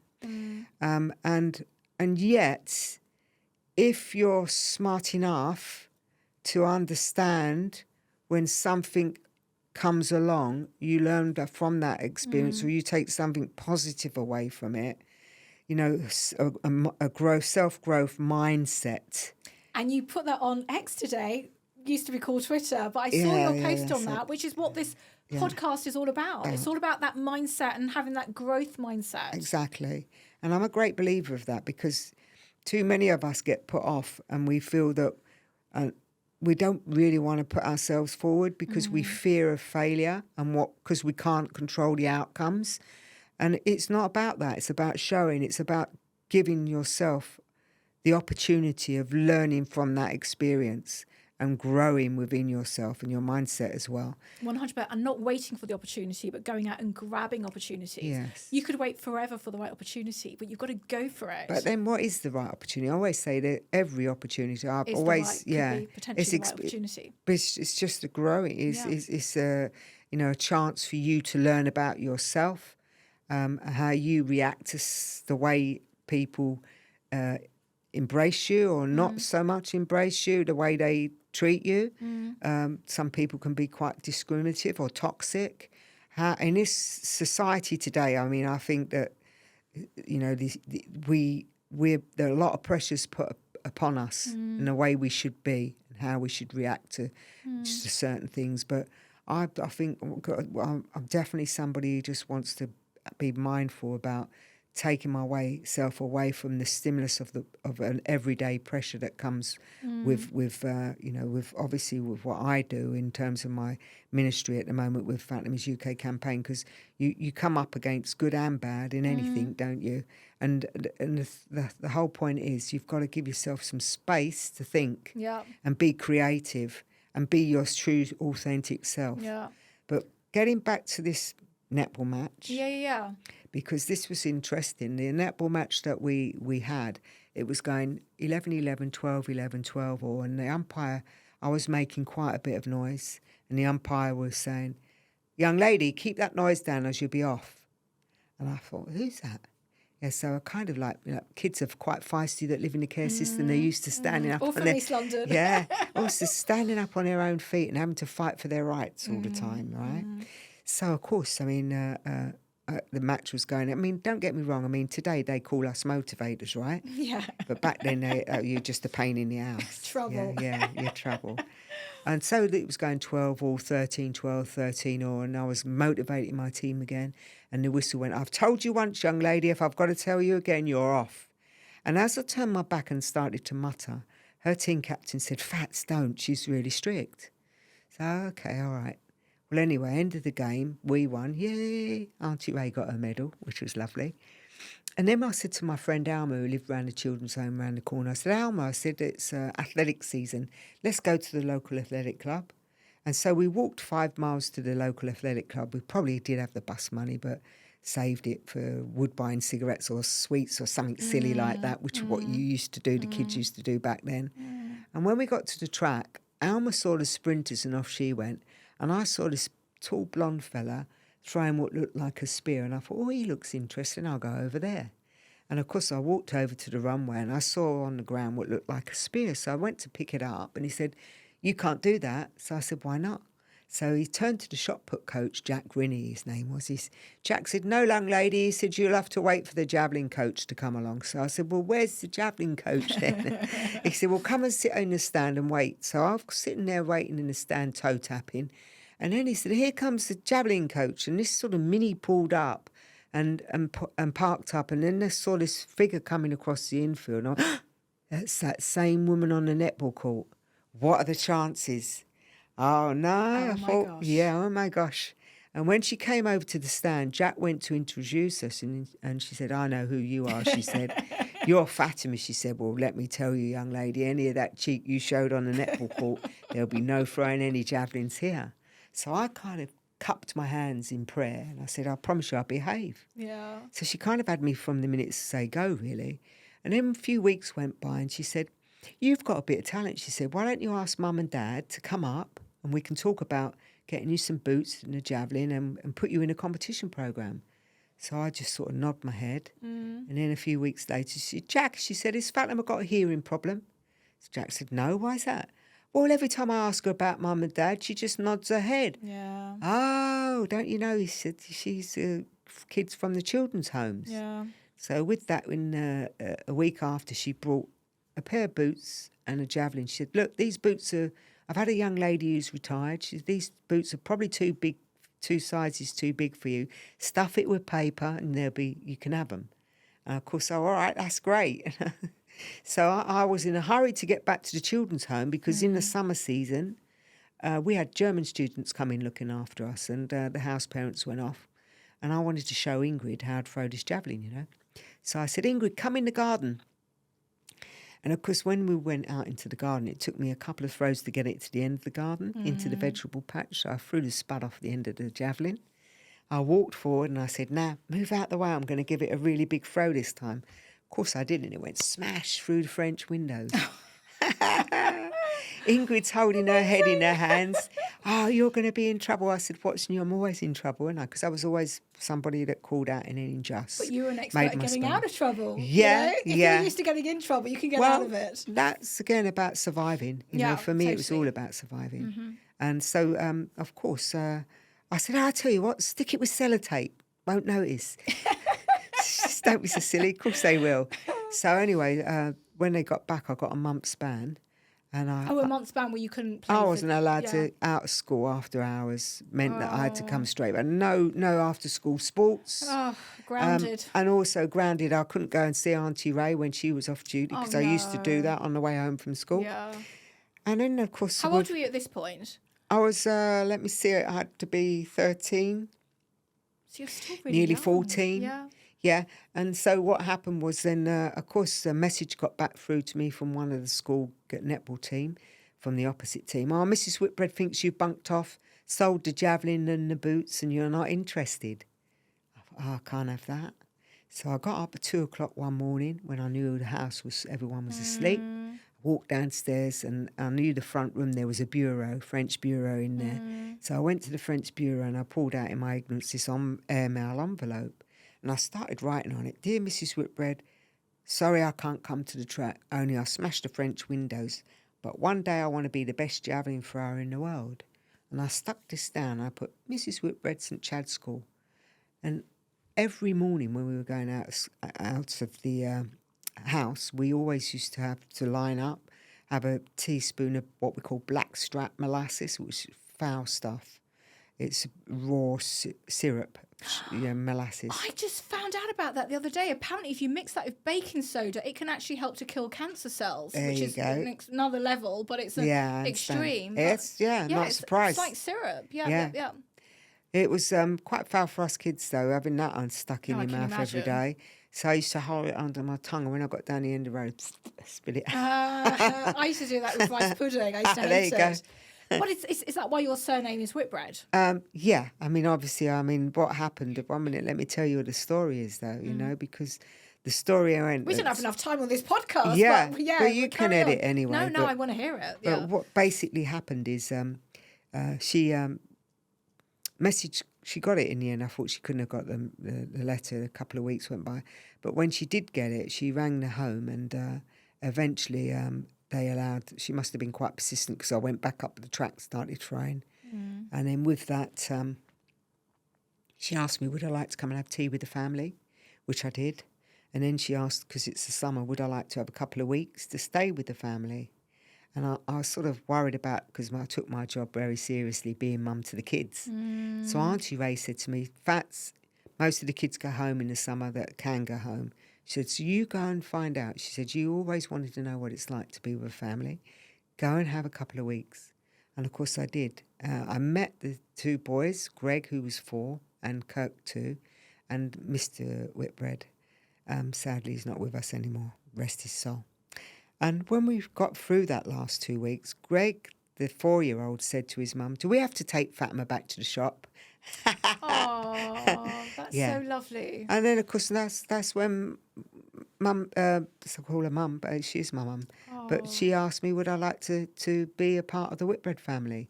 And yet, if you're smart enough to understand when something comes along, you learn from that experience or you take something positive away from it, you know, a self-growth mindset. And you put that on X today, used to be called Twitter, but I saw your post on that, which is what this podcast is all about. It's all about that mindset and having that growth mindset. Exactly. And I'm a great believer of that because too many of us get put off and we feel that we don't really want to put ourselves forward because we fear of failure and because we can't control the outcomes. And it's not about that. It's about showing. It's about giving yourself the opportunity of learning from that experience and growing within yourself and your mindset as well. 100%. And not waiting for the opportunity, but going out and grabbing opportunities. Yes. You could wait forever for the right opportunity, but you've got to go for it. But then what is the right opportunity? I always say that every opportunity, I've Is always, the right, could be potentially the right opportunity. But it's just a growing, it's a, you know, a chance for you to learn about yourself, how you react to the way people embrace you or not so much embrace you, the way they treat you. Some people can be quite discriminative or toxic. In this society today, I mean, I think that, you know, there are a lot of pressures put upon us in the way we should be and how we should react to certain things. But I think I'm definitely somebody who just wants to be mindful about taking myself away from the stimulus of an everyday pressure that comes with you know, with obviously with what I do in terms of my ministry at the moment with Fatima's UK campaign, because you come up against good and bad in anything, don't you? And the whole point is you've got to give yourself some space to think and be creative and be your true authentic self. But getting back to this netball match. Because this was interesting. The netball match that we had, it was going 11-11, 12-11, 12-all, and the umpire, I was making quite a bit of noise, and the umpire was saying, young lady, keep that noise down or you'll be off. And I thought, who's that? Yeah, so I kind of like, you know, kids are quite feisty that live in the care system. They're used to standing up. Or on from East London. Also standing up on their own feet and having to fight for their rights all the time, right? So, of course, I mean, the match was going. I mean, don't get me wrong. I mean, today they call us motivators, right? But back then, you're just a pain in the ass. Trouble. You're trouble. And so it was going 12-all, 13-12, 13-all, and I was motivating my team again. And the whistle went, I've told you once, young lady, if I've got to tell you again, you're off. And as I turned my back and started to mutter, her team captain said, Fats, don't. She's really strict. So, okay, all right. Well, anyway, end of the game, we won. Yay! Auntie Ray got her medal, which was lovely. And then I said to my friend Alma, who lived around the children's home around the corner, I said, Alma, I said, it's athletic season. Let's go to the local athletic club. And so we walked 5 miles to the local athletic club. We probably did have the bus money, but saved it for Woodbine cigarettes or sweets or something silly like that, which is what you used to do, the kids used to do back then. And when we got to the track, Alma saw the sprinters and off she went. And I saw this tall blonde fella throwing what looked like a spear. And I thought, oh, he looks interesting. I'll go over there. And, of course, I walked over to the runway and I saw on the ground what looked like a spear. So I went to pick it up and he said, you can't do that. So I said, why not? So he turned to the shot put coach, Jack Rinney, his name was. Jack said, no, young lady. He said, you'll have to wait for the javelin coach to come along. So I said, well, where's the javelin coach then? He said, well, come and sit in the stand and wait. So I was sitting there waiting in the stand, toe tapping. And then he said, here comes the javelin coach. And this sort of mini pulled up and parked up. And then I saw this figure coming across the infield. And that's that same woman on the netball court. What are the chances? Oh, no. I thought, gosh. Yeah, oh, my gosh. And when she came over to the stand, Jack went to introduce us and she said, I know who you are, she said. You're Fatima, she said. Well, let me tell you, young lady, any of that cheek you showed on the netball court, there'll be no throwing any javelins here. So I kind of cupped my hands in prayer and I said, I promise you I'll behave. Yeah. So she kind of had me from the minute to say go, really. And then a few weeks went by and she said, you've got a bit of talent, she said. Why don't you ask Mum and Dad to come up and we can talk about getting you some boots and a javelin and put you in a competition programme. So I just sort of nodded my head. And then a few weeks later, she said, Jack, she said, has Fatima got a hearing problem? So Jack said, no, why is that? Well, every time I ask her about Mum and Dad, she just nods her head. Yeah. Oh, don't you know, he said, she's kids from the children's homes. Yeah. So with that, in a week after, she brought a pair of boots and a javelin. She said, look, these boots are, I've had a young lady who's retired. She said, these boots are probably too big, 2 sizes too big for you. Stuff it with paper and you can have them. And of course, all right, that's great. So I was in a hurry to get back to the children's home because in the summer season, we had German students come in looking after us and the house parents went off. And I wanted to show Ingrid how to throw this javelin, you know. So I said, Ingrid, come in the garden. And, of course, when we went out into the garden, it took me a couple of throws to get it to the end of the garden, into the vegetable patch. So I threw the spud off the end of the javelin. I walked forward and I said, now, move out the way. I'm going to give it a really big throw this time. Of course I did, and it went smash through the French windows. Ingrid's holding her head in her hands. Oh, you're going to be in trouble. I said, what's new? I'm always in trouble, and because I was always somebody that called out in an injustice. But you were an expert at getting out of trouble. Yeah, you know? If you're used to getting in trouble, you can get out of it. That's, again, about surviving. You know, for me, totally. It was all about surviving. And so, of course, I said, I'll tell you what, stick it with sellotape. Won't notice. Just don't be so silly. Of course they will. So anyway, when they got back, I got a month's ban. And a month's ban where you couldn't play. I wasn't allowed to out of school after hours. Meant that I had to come straight back. No after school sports. Oh, grounded. And also grounded. I couldn't go and see Auntie Ray when she was off duty because I used to do that on the way home from school. Yeah. And then of course. How old were you at this point? I was. Let me see. I had to be 13. So you're still really nearly young. 14. Yeah. Yeah, and so what happened was then, of course, a message got back through to me from one of the school netball team, from the opposite team. Oh, Mrs. Whitbread thinks you bunked off, sold the javelin and the boots, and you're not interested. I thought, I can't have that. So I got up at 2:00 one morning when I knew the house everyone was asleep. I walked downstairs and I knew the front room there was a bureau, French bureau in there. So I went to the French bureau and I pulled out in my ignorance this airmail envelope. And I started writing on it, Dear Mrs. Whitbread, sorry I can't come to the track, only I smashed the French windows, but one day I want to be the best javelin thrower in the world. And I stuck this down. I put Mrs. Whitbread, St Chad's School. And every morning when we were going out of the house, we always used to have to line up, have a teaspoon of what we call blackstrap molasses, which is foul stuff. It's raw syrup, molasses. I just found out about that the other day. Apparently, if you mix that with baking soda, it can actually help to kill cancer cells, which is another level, but it's extreme. It's, not surprised. It's like syrup. Yeah. It was quite foul for us kids, though, having that stuck in your mouth every day. So I used to hold it under my tongue, and when I got down the end of the road, spit it out. I used to do that with rice pudding. I used to There hate you go. it. But is that why your surname is Whitbread? Yeah, I mean, obviously, what happened? 1 minute, let me tell you what the story is, though, because the story I went. We don't have enough time on this podcast. Yeah, but yeah, but you can carry edit on. anyway. No, I want to hear it. But Yeah. what basically happened is she messaged. She got it in the end. I thought she couldn't have got the letter. A couple of weeks went by, but when she did get it, she rang the home, and eventually they allowed. She must have been quite persistent because I went back up the track, started trying, and then with that, she asked me, would I like to come and have tea with the family, which I did, and then she asked, because it's the summer, would I like to have a couple of weeks to stay with the family. And I was sort of worried about, because I took my job very seriously, being mum to the kids. So Auntie Ray said to me, Fats, most of the kids go home in the summer that can go home. She said, so you go and find out. She said, you always wanted to know what it's like to be with a family. Go and have a couple of weeks. And of course I did. I met the two boys, Greg, who was 4, and Kirk, 2, and Mr. Whitbread. Sadly, he's not with us anymore. Rest his soul. And when we got through that last 2 weeks, Greg, the 4-year-old, said to his mum, do we have to take Fatima back to the shop? Oh, that's Yeah. so lovely. And then, of course, that's when mum, I call her mum, but she is my mum. But she asked me, would I like to be a part of the Whitbread family?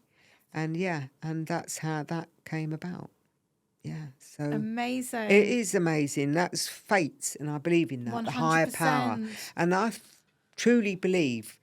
And and that's how that came about. Yeah, so Amazing. it is amazing. That's fate, and I believe in that, the higher power. 100%. And I truly believe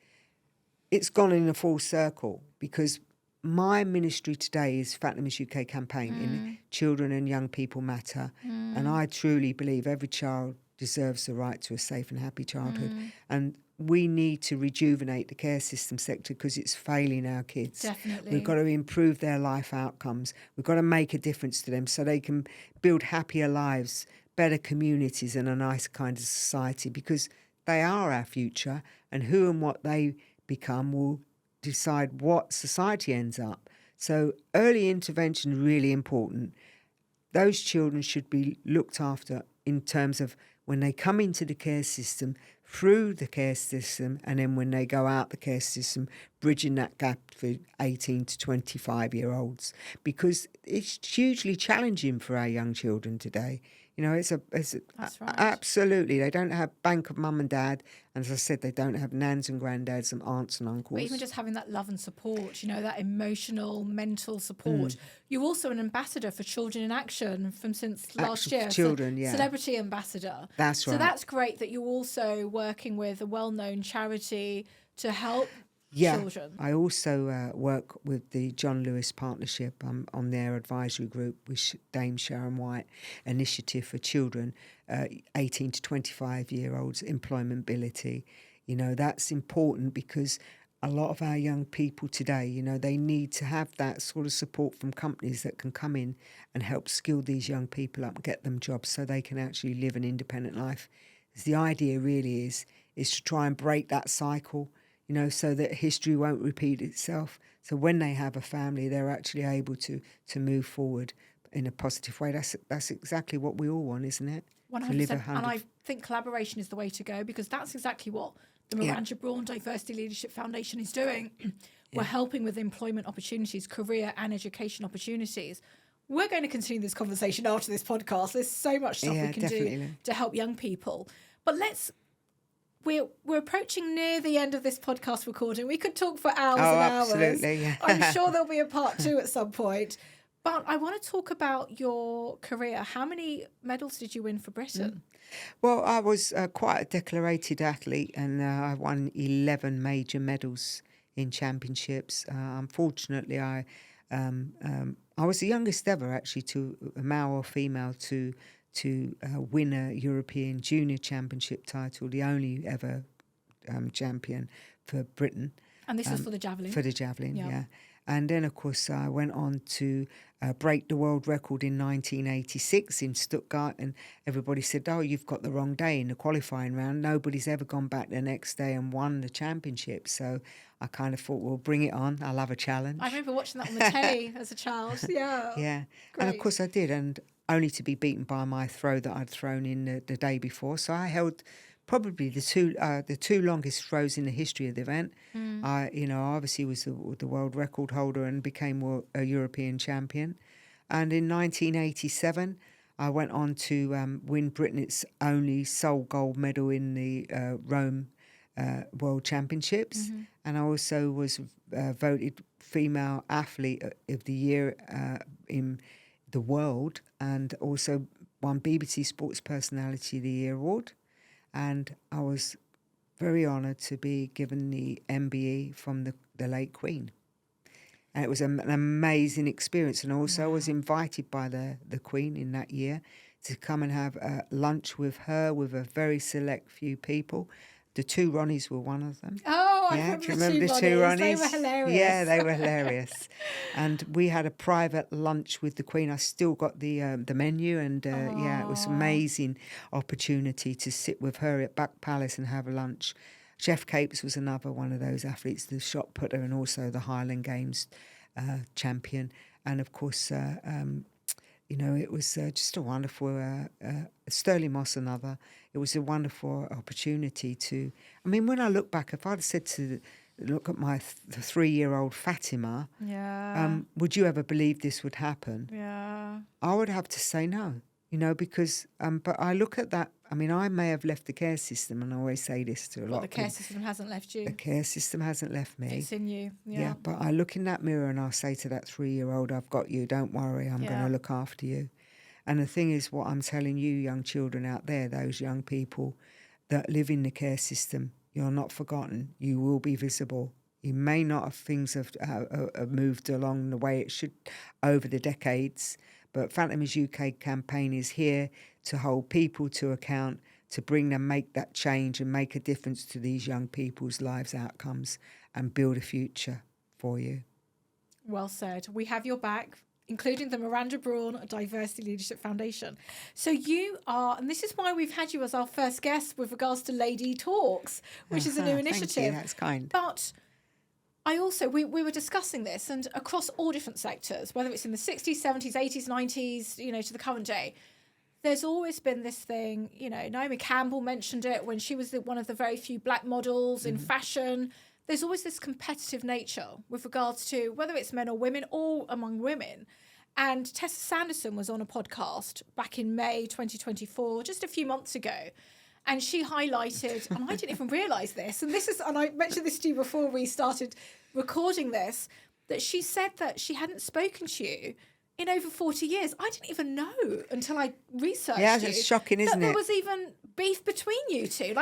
it's gone in a full circle, because my ministry today is Fatima's UK campaign in Children and Young People Matter. And I truly believe every child deserves the right to a safe and happy childhood. And we need to rejuvenate the care system sector because it's failing our kids. Definitely. We've got to improve their life outcomes. We've got to make a difference to them so they can build happier lives, better communities, and a nice kind of society, because they are our future, and who and what they become will decide what society ends up. So early intervention is really important. Those children should be looked after in terms of when they come into the care system, through the care system, and then when they go out the care system, bridging that gap for 18 to 25-year-olds, because it's hugely challenging for our young children today. It's That's right. Absolutely. They don't have bank of mum and dad. And as I said, they don't have nans and granddads and aunts and uncles. But even just having that love and support, that emotional, mental support. You're also an ambassador for Children in Action since last year. Children, yeah. Celebrity ambassador. That's right. So that's great that you're also working with a well-known charity to help children. I also work with the John Lewis Partnership. I'm on their advisory group with Dame Sharon White, Initiative for Children, 18 to 25-year-olds, employability. That's important because a lot of our young people today, they need to have that sort of support from companies that can come in and help skill these young people up and get them jobs so they can actually live an independent life. The idea really is to try and break that cycle, so that history won't repeat itself. So when they have a family, they're actually able to move forward in a positive way. That's exactly what we all want, isn't it? 100%. And I think collaboration is the way to go, because that's exactly what the Miranda Brawn Diversity Leadership Foundation is doing. We're helping with employment opportunities, career and education opportunities. We're going to continue this conversation after this podcast. There's so much stuff we can do to help young people. But we're approaching near the end of this podcast recording. We could talk for hours and hours. Absolutely, yeah. I'm sure there'll be a part 2 at some point. But I want to talk about your career. How many medals did you win for Britain? Well, I was quite a decorated athlete, and I won 11 major medals in championships. Unfortunately, I was the youngest ever, actually, to a male or female to win a European Junior Championship title, the only ever champion for Britain. And this is for the javelin? For the javelin, yeah. And then, of course, I went on to break the world record in 1986 in Stuttgart, and everybody said, oh, you've got the wrong day in the qualifying round. Nobody's ever gone back the next day and won the championship. So I kind of thought, well, bring it on. I'll have a challenge. I remember watching that on the telly as a child. Yeah. Yeah. Great. And, of course, I did. And only to be beaten by my throw that I'd thrown in the day before. So I held probably the two longest throws in the history of the event. I, obviously was the world record holder and became a European champion. And in 1987, I went on to win Britain's only sole gold medal in the Rome World Championships. And I also was voted Female Athlete of the Year in the world, and also won BBC Sports Personality of the Year award. And I was very honoured to be given the MBE from the late Queen. And it was an amazing experience. And also I was invited by the Queen in that year to come and have lunch with her, with a very select few people. The two Ronnies were one of them. Oh, I Do you remember the two Ronnies? They were hilarious. Yeah, they were hilarious. And we had a private lunch with the Queen. I still got the menu, and it was an amazing opportunity to sit with her at Buck Palace and have a lunch. Jeff Capes was another one of those athletes, the shot putter, and also the Highland Games champion. And of course, it was just a wonderful, Sterling Moss another. It was a wonderful opportunity to, when I look back, if I'd said look at my the 3-year-old Fatima, would you ever believe this would happen? Yeah. I would have to say no, because, but I look at that, I may have left the care system, and I always say this to a lot of people. The care system hasn't left you. The care system hasn't left me. It's in you, Yeah, but I look in that mirror and I say to that 3-year-old, I've got you, don't worry, I'm going to look after you. And the thing is, what I'm telling you, young children out there, those young people that live in the care system, you're not forgotten. You will be visible. You may not have things have moved along the way it should over the decades, but Fatima's UK campaign is here to hold people to account, to bring them, make that change and make a difference to these young people's lives outcomes and build a future for you. Well said. We have your back, including the Miranda Brawn Diversity Leadership Foundation. So you are, and this is why we've had you as our first guest with regards to Lady Talks, which is a new initiative. Thank you, that's kind. But I also, we were discussing this, and across all different sectors, whether it's in the 60s, 70s, 80s, 90s, to the current day, there's always been this thing, Naomi Campbell mentioned it when she was one of the very few black models in fashion. There's always this competitive nature with regards to whether it's men or women or among women. And Tessa Sanderson was on a podcast back in May 2024, just a few months ago. And she highlighted, and I didn't even realise this, and I mentioned this to you before we started recording this, that she said that she hadn't spoken to you in over 40 years. I didn't even know until I researched it's shocking, isn't it? There was even beef between you two.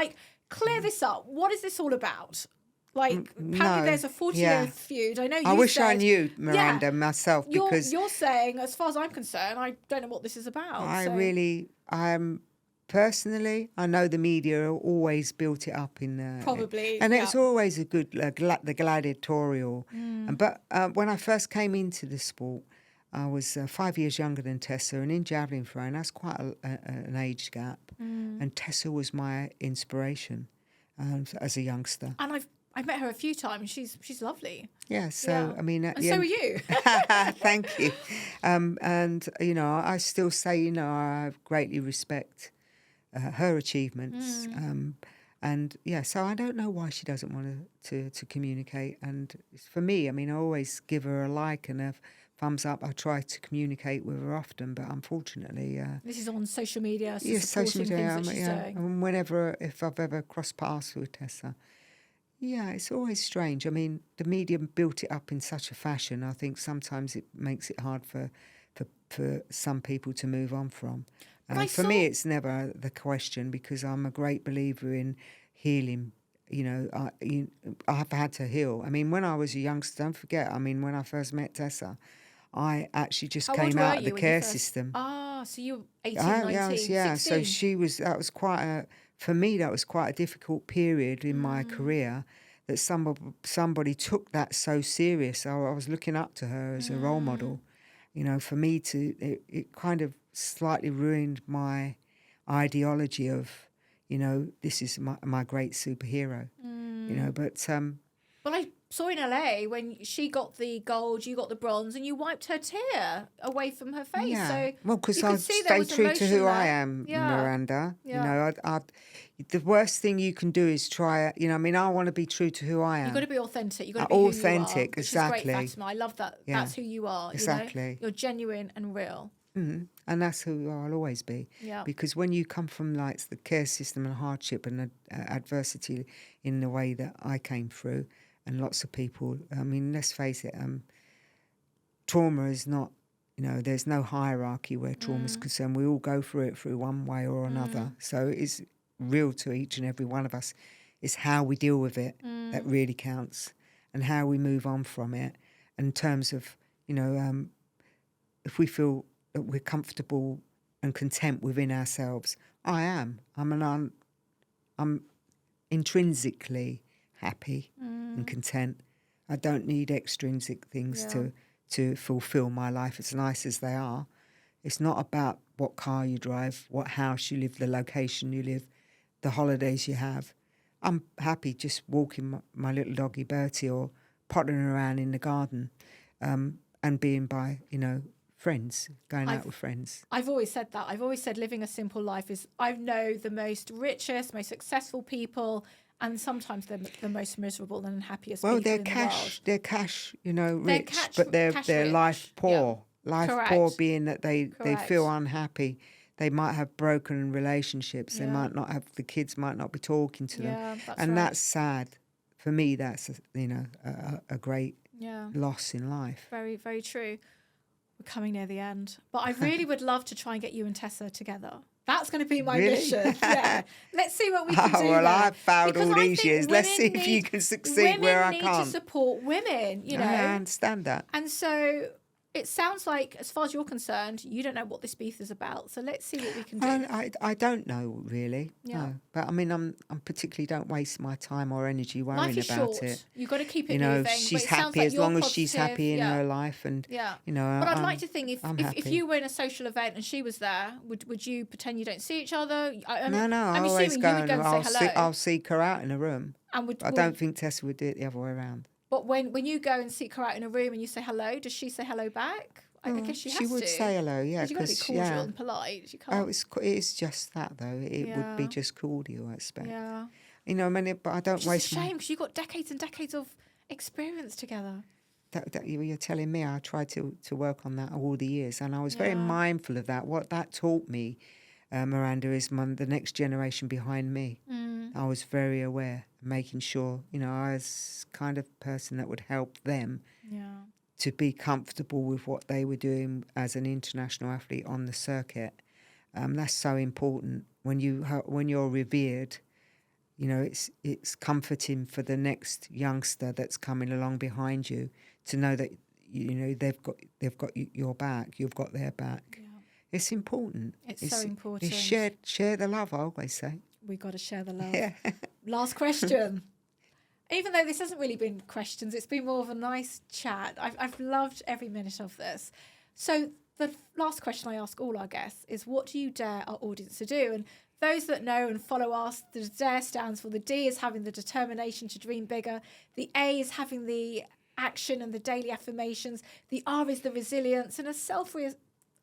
Clear this up. What is this all about? Apparently there's a 40-year feud. I know you I wish I knew, Miranda, myself, because you're saying, as far as I'm concerned, I don't know what this is about. Personally, I know the media always built it up in probably, and it's always a good the gladiatorial. But when I first came into the sport, I was 5 years younger than Tessa, and in javelin throwing, that's quite an age gap. And Tessa was my inspiration as a youngster. And I've met her a few times. She's lovely. Yeah, so and so are you. Thank you. And I still say, I greatly respect her achievements. So I don't know why she doesn't want to communicate. And for me, I always give her a like and a thumbs up. I try to communicate with her often, but unfortunately, this is on social media. So yes, social media. Things that she's doing. And if I've ever crossed paths with Tessa. Yeah, it's always strange. The media built it up in such a fashion. I think sometimes it makes it hard for some people to move on from. For me, it's never the question, because I'm a great believer in healing. I've had to heal. When I was a youngster, don't forget, when I first met Tessa, I actually just came out of the care system. Ah, so you were 18, 19, 16. So that was quite a difficult period in my career, that somebody took that so serious. I was looking up to her as a role model. For me it kind of slightly ruined my ideology of, this is my great superhero. But saw in LA when she got the gold, you got the bronze, and you wiped her tear away from her face. Yeah. So Well, because you I could see there stay was true to emotion who I there. am, Yeah. Miranda. Yeah. You know, the worst thing you can do is try it. You know, I mean, I want to be true to who I am. You've got to be authentic. You've got to be who you are. Authentic, Which exactly. is great, Fatima. I love that. Yeah. That's who you are. Exactly. You know? You're genuine and real. Mm-hmm. And that's who I'll always be. Yeah. Because when you come from like the care system and hardship and adversity in the way that I came through, and lots of people, I mean, let's face it, trauma is not, you know, there's no hierarchy where trauma is concerned. We all go through it through one way or another. So it's real to each and every one of us. It's how we deal with it that really counts, and how we move on from it. In terms of, you know, if we feel that we're comfortable and content within ourselves, I'm intrinsically happy and content. I don't need extrinsic things to fulfill my life, as nice as they are. It's not about what car you drive, what house you live, the location you live, the holidays you have. I'm happy just walking my little doggy Bertie or pottering around in the garden, and being by, you know, friends, going out with friends. I've always said that. I've always said living a simple life is, I know the most richest, most successful people, and sometimes they're the most miserable and happiest people in the world. They're cash, you know, They're rich, cash- but they're cash life poor. Yeah. Life Correct. poor being that they Correct. feel unhappy. They might have broken relationships. They might not have, the kids might not be talking to them. That's sad. For me, that's, you know, a great loss in life. Very, very true. We're coming near the end. But I really would love to try and get you and Tessa together. That's going to be my mission. Yeah. Let's see what we can do. Well, there. I've failed Because all I these think years. Let's see women if you can succeed where I can't. Women need to support women, you know. I understand that. And so it sounds like, as far as you're concerned, you don't know what this beef is about. So let's see what we can do. I don't know really. Yeah. No. But I mean, I'm particularly don't waste my time or energy worrying Life is about short. it. You've got to keep it You know, moving. she's but it sounds happy like as you're long as she's positive. happy in her life, and you know. But I'd like to think if happy. you were in a social event and she was there, would you pretend you don't see each other? I'm I always assuming go you would go and say hello. I'll seek her out in a room. And I don't think Tessa would do it the other way around. But when you go and seek her out in a room and you say hello, does she say hello back? I guess she has to. She would say hello, yeah. You've got to be cordial and polite. You can't. It's just that though. It would be just cordial, I expect. Yeah. You know, I mean, but I don't waste. It's a shame because you've got decades and decades of experience together. That you're telling me, I tried to work on that all the years, and I was very mindful of that. What that taught me, Miranda, is the next generation behind me. I was very aware, making sure, you know, I was kind of person that would help them to be comfortable with what they were doing as an international athlete on the circuit. That's so important when you're revered. You know, it's comforting for the next youngster that's coming along behind you to know that, you know, they've got your back, you've got their back. Yeah. It's important. It's so important. It's share the love, I always say. We've got to share the love. Yeah. Last question. Even though this hasn't really been questions, it's been more of a nice chat. I've loved every minute of this. So the last question I ask all our guests is, what do you dare our audience to do? And those that know and follow us, the DARE stands for, the D is having the determination to dream bigger. The A is having the action and the daily affirmations. The R is the resilience and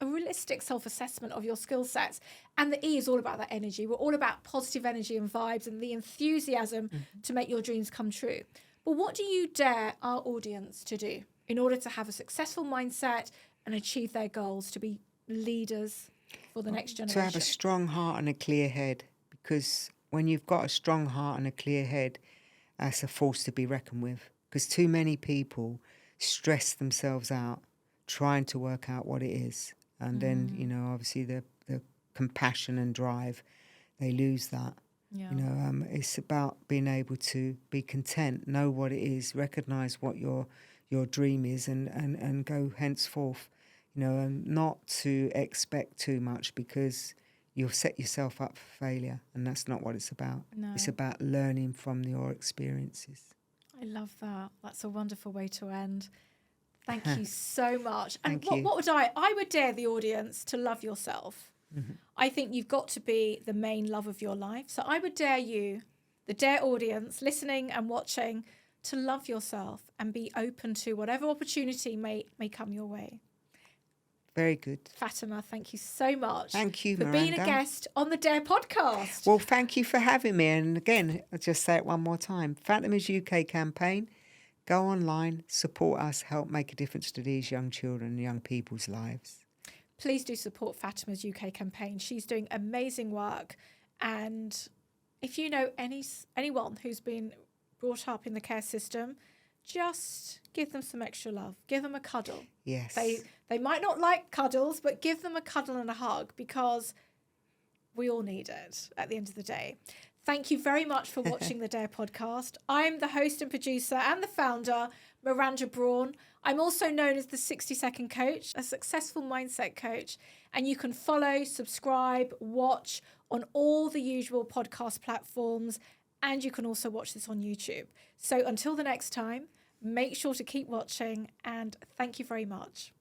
a realistic self-assessment of your skill sets. And the E is all about that energy. We're all about positive energy and vibes and the enthusiasm to make your dreams come true. But what do you dare our audience to do in order to have a successful mindset and achieve their goals, to be leaders for the next generation? To have a strong heart and a clear head, because when you've got a strong heart and a clear head, that's a force to be reckoned with. Because too many people stress themselves out trying to work out what it is. And then, you know, obviously the compassion and drive, they lose that. Yeah. You know, it's about being able to be content, know what it is, recognise what your dream is, and go henceforth. You know, and not to expect too much, because you'll set yourself up for failure, and that's not what it's about. No. It's about learning from your experiences. I love that. That's a wonderful way to end. Thank you so much. And what would I would dare the audience to love yourself. Mm-hmm. I think you've got to be the main love of your life. So I would dare you, the DARE audience, listening and watching, to love yourself and be open to whatever opportunity may come your way. Very good. Fatima, thank you so much. Thank you, for Miranda. being a guest on the D.A.R.E podcast. Well, thank you for having me. And again, I'll just say it one more time. Fatima's UK campaign, go online, support us, help make a difference to these young children and young people's lives. Please do support Fatima's UK campaign. She's doing amazing work. And if you know anyone who's been brought up in the care system, just give them some extra love. Give them a cuddle. Yes. They might not like cuddles, but give them a cuddle and a hug, because we all need it at the end of the day. Thank you very much for watching the D.A.R.E podcast. I'm the host and producer and the founder, Miranda Brawn. I'm also known as the 60-second coach, a successful mindset coach. And you can follow, subscribe, watch on all the usual podcast platforms. And you can also watch this on YouTube. So until the next time, make sure to keep watching, and thank you very much.